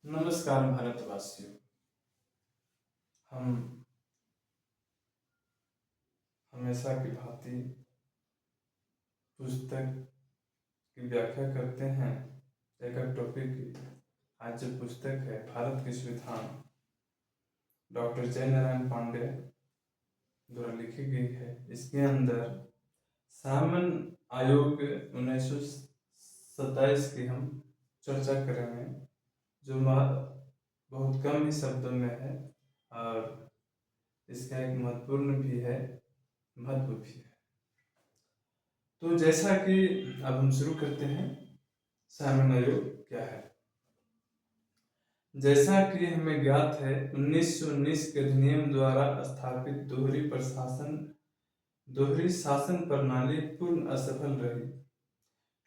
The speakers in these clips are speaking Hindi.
नमस्कार भारतवासियों। हम हमेशा की भांति पुस्तक की व्याख्या करते हैं एक टॉपिक की। आज जो पुस्तक है भारत के संविधान डॉक्टर जयनारायण पांडे द्वारा लिखी गई है। इसके अंदर सामन आयोग 1927 की हम चर्चा करेंगे, जो बहुत कम ही शब्दों में है और इसका एक महत्व भी है। तो जैसा कि अब हम शुरू करते हैं, सामन आयोग क्या है। जैसा कि हमें ज्ञात है, 1919 के अधिनियम द्वारा स्थापित दोहरी शासन प्रणाली पूर्ण असफल रही,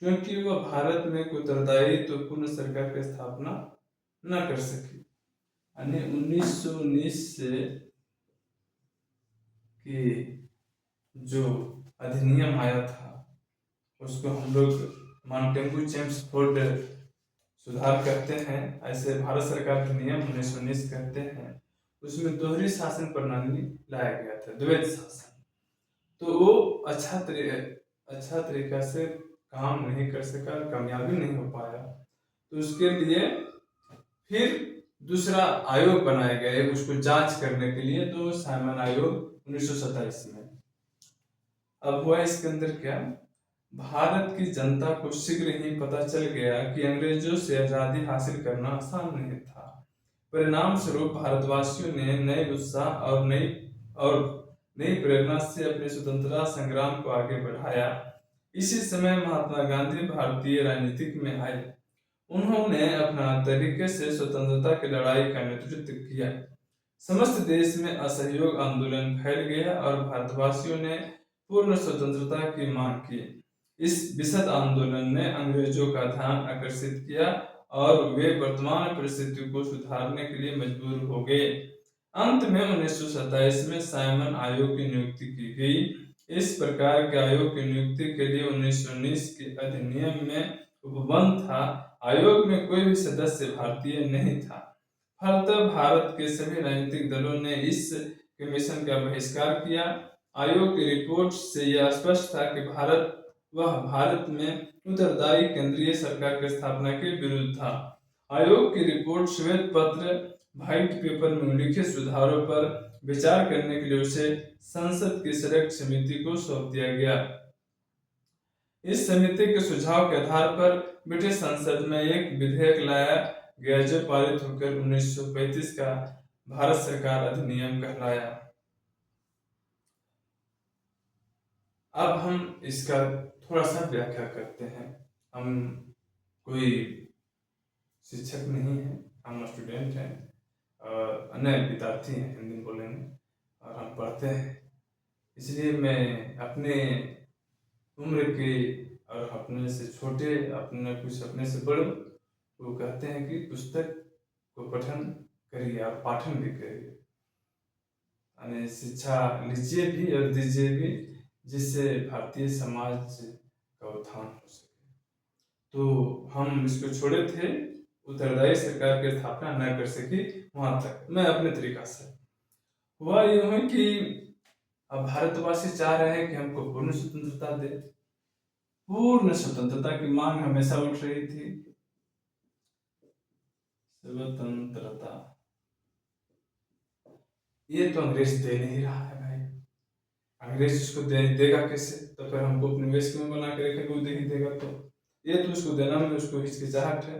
क्योंकि वह भारत में कोई उत्तरदायी तो पूर्ण सरकार की स्थापना न कर सकी। यानी 1919 से कि जो अधिनियम आया था उसको हम लोग मॉन्टेगू चेम्सफोर्ड सुधार कहते हैं। ऐसे भारत सरकार के नियम 1919 कहते हैं। उसमें दोहरी शासन प्रणाली लाया गया था, द्वैत शासन। तो वो अच्छा तरीका से काम नहीं कर सका, कामयाबी नहीं हो पाया। तो उसके लिए फिर दूसरा आयोग बनाया गया उसको जांच करने के लिए, तो साइमन आयोग 1927 में। अब हुआ इसके अंदर क्या, भारत की जनता को शीघ्र ही पता चल गया कि अंग्रेजों से आजादी हासिल करना आसान नहीं था। परिणाम स्वरूप भारतवासियों ने नए उत्साह और नई प्रेरणा से अपने स्वतंत्रता संग्राम को आगे बढ़ाया। इसी समय महात्मा गांधी भारतीय राजनीति में आए। उन्होंने अपना तरीके से स्वतंत्रता की लड़ाई का नेतृत्व किया। समस्त देश में असहयोग आंदोलन फैल गया और भारतवासियों ने पूर्ण स्वतंत्रता की मांग की। इस विशद आंदोलन ने अंग्रेजों का ध्यान आकर्षित किया और वे वर्तमान परिस्थिति को सुधारने के लिए मजबूर हो गए। अंत में 1927 में साइमन आयोग की नियुक्ति की गई। इस प्रकार के आयोग की नियुक्ति के लिए 1919 के अधिनियम में उपबंध था। आयोग में कोई भी सदस्य भारतीय नहीं था। फलतः भारत के सभी राजनीतिक दलों ने इस कमीशन का बहिष्कार किया। आयोग की रिपोर्ट से यह स्पष्ट था कि भारत में उत्तरदायी केंद्रीय सरकार की स्थापना के विरुद्ध था। आयोग की रिपोर्ट श्वेत पत्र व्हाइट पेपर में उल्लिखित सुधारों पर विचार करने के लिए उसे संसद की सेलेक्ट समिति को सौंप दिया गया। इस समिति के सुझाव के आधार पर ब्रिटिश संसद में एक विधेयक लाया गया, जो पारित होकर 1935 का भारत सरकार अधिनियम कहलाया। अब हम इसका थोड़ा सा व्याख्या करते हैं। हम कोई शिक्षक नहीं है, हम स्टूडेंट हैं, अन्य विद्यार्थी हैं, हिंदी बोलेंगे, और हम पढ़ते हैं। इसलिए मैं अपने उम्र के और अपने से छोटे, अपने से बड़े वो कहते हैं कि पुस्तक को पठन करिए और पाठन भी करिए, यानी शिक्षा लीजिए भी और दीजिए भी, जिससे भारतीय समाज का उत्थान हो सके। तो हम इसको छोड़े थे, उत्तरदायी सरकार की स्थापना न कर सकी, वहां तक मैं अपने तरीका से। हुआ यूं है कि अब भारतवासी चाह रहे हैं कि हमको पूर्ण स्वतंत्रता दे। पूर्ण स्वतंत्रता की मांग हमेशा उठ रही थी। स्वतंत्रता ये तो अंग्रेज दे नहीं रहा है भाई। अंग्रेज इसको देगा कैसे? तो फिर हमको उपनिवेश में बना के रखेगा, वो दे ही देगा। तो ये तो उसको देना में उसको हिचकिचाहट है।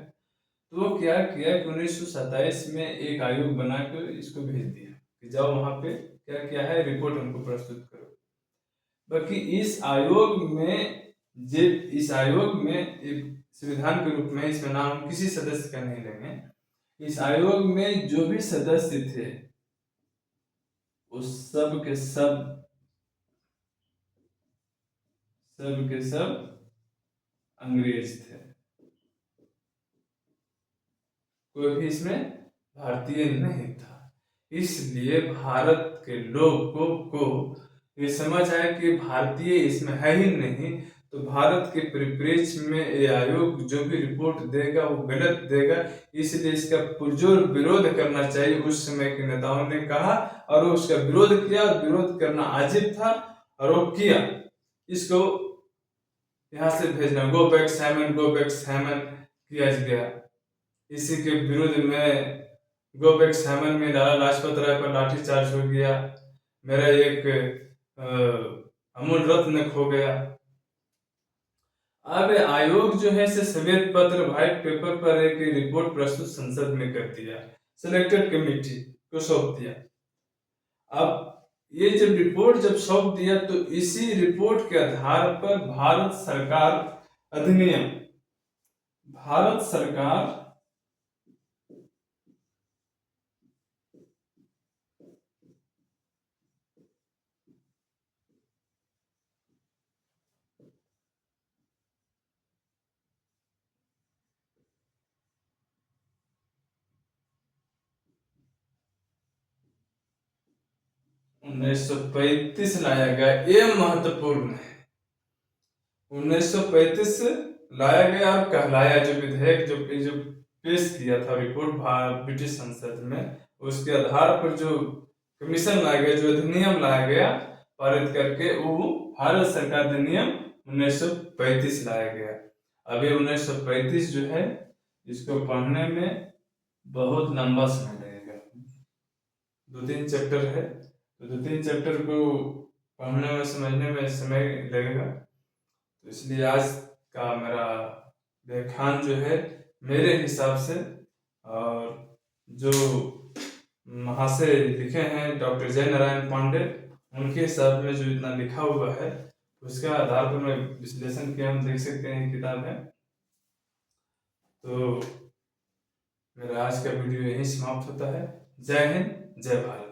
तो वो क्या किया कि 1927 में एक आयोग बनाकर इसको भेज दिया कि जाओ वहां पे क्या किया है, रिपोर्ट हमको प्रस्तुत करो। बाकी इस आयोग में संविधान के रूप में इसमें नाम किसी सदस्य का नहीं लेंगे। इस आयोग में जो भी सदस्य थे उस सब के सब अंग्रेज थे। कोई भी इसमें भारतीय नहीं था। इसलिए भारत के लोगों को ये समझ आया कि भारतीय इसमें है ही नहीं, तो भारत के परिप्रेक्ष्य में ये आयोग जो भी रिपोर्ट देगा वो गलत देगा, इसलिए इसका पुरजोर विरोध करना चाहिए, उस समय के नेताओं ने कहा। और वो उसका विरोध किया, और विरोध करना वाजिब था और वो किया। इसको यहाँ से भेजना, go back Simon, go back Simon किया गया। इसी के विरुद्ध में गो बैक साइमन में लाला लाजपत राय पर लाठीचार्ज हो गया। मेरा एक अमूल रत्न खो गया। अब आयोग जो है से श्वेत पत्र, व्हाइट पेपर पर एक रिपोर्ट प्रस्तुत संसद में कर दिया, सिलेक्टेड कमेटी को सौंप दिया। अब ये जब रिपोर्ट सौंप दिया तो इसी रिपोर्ट के आधार पर भारत सरकार अधिनियम, भारत सरकार 1935 लाया गया। ये महत्वपूर्ण है, 1935 लाया गया और कहलाया। जो विधेयक जो पेश किया था रिपोर्ट ब्रिटिश संसद में, उसके आधार पर जो कमीशन लाया गया, जो अधिनियम लाया गया पारित करके, वो भारत सरकार अधिनियम 1935 लाया गया। अभी 1935 जो है, इसको पढ़ने में बहुत लंबा समय लगेगा, 2-3 चैप्टर है, तो 2-3 चैप्टर को पढ़ने में, समझने में समय लगेगा। तो इसलिए आज का मेरा व्याख्यान जो है, मेरे हिसाब से, और जो महाशय लिखे हैं डॉक्टर जय नारायण पांडे, उनके हिसाब में जो इतना लिखा हुआ है, उसका आधार पर मैं विश्लेषण किया। हम देख सकते हैं किताब है। तो मेरा आज का वीडियो यहीं समाप्त होता है। जय हिंद, जय भारत।